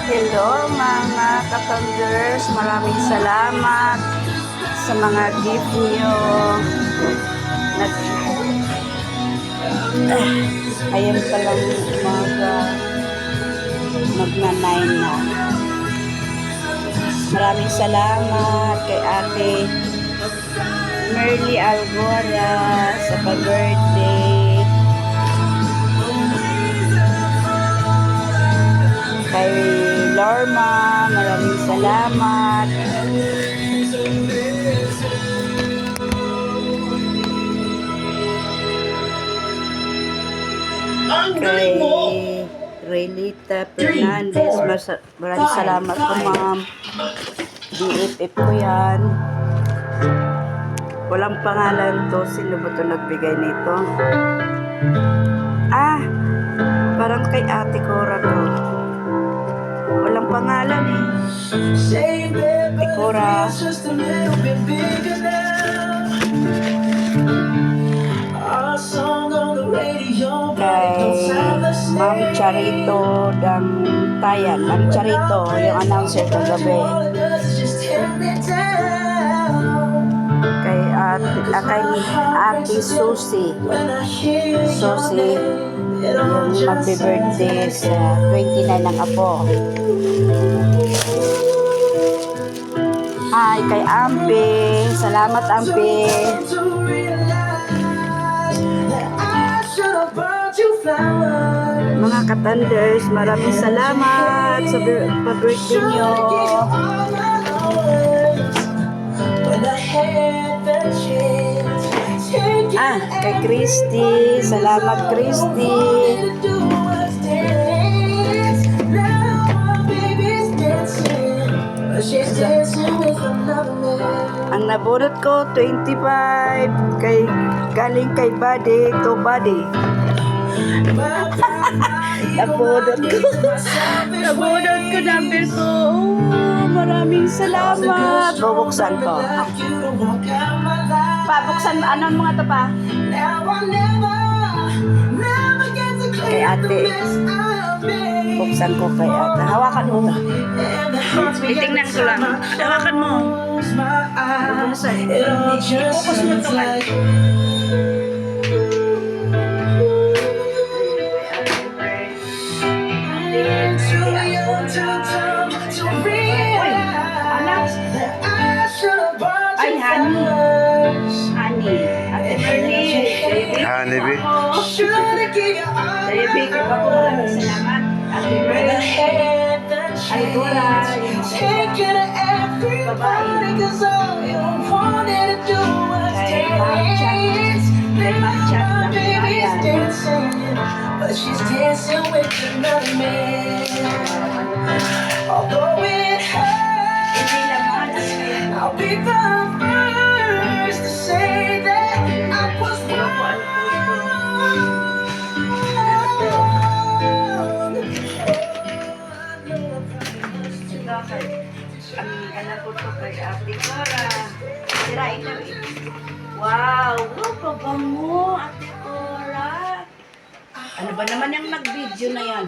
Hello mga katanders, maraming salamat sa mga gift niyo. Ayan palang umaga, magna-9 na. Maraming salamat kay Ate Merly Algora sa pag-birthday. Kay Lorma, maraming salamat. Kay Relita Fernandez, maraming salamat po ma'am. BFF ko yan. Walang pangalan to. Sino ba ito nagbigay nito? Parang kay Ate Cora to. Walang pangalan eh. Ate Cora. Kay Ma'am Charito Dangtayan. Ma'am Charito, yung announcer kagabi. Kay Ate Susie. Yung magbe-birthday sa 29 ng Apo. Kay Ampe. Salamat Ampe. Mga katanders, maraming salamat sa pag-birthday nyo. Kay Christy. Salamat Christy. Ang nabunot ko 25 galing kay Buddy to Buddy. Nabunot ko number ko. Maraming salamat. Bubuksan ko. Pabuksan mo. Ano mga to pa? Kay ate. Buksan ko kay ate. Hawakan mo to. Titingnan ko lang. Hawakan mo. Ipokus mo to man. Ay, honey. Ate Merly. Honey, baby. Baby, kapag salamat. Ate Merly. Algora. Babae. Kay Marchat lang ayan. But she's dancing with another man. Although it hurts, I'll be the first to say that I was wrong. Ang anak ko to kay Ate Cora. Sirain lang eh. Wow! Pabango, Ate Cora. Ano ba naman yung nag-video na yan?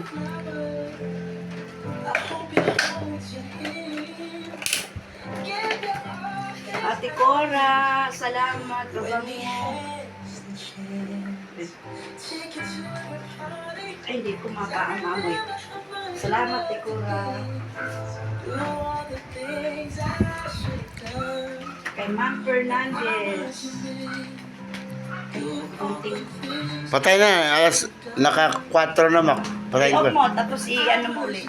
Ate Cora, salamat. Pabango. Ay, hindi ko makaamamoy. Salamat, Ate Cora. Kay Ma'am Fernandez. Patay na. Naka 4 na, Mak. Patay ko. I-off mo, tapos i-ano mo ulit.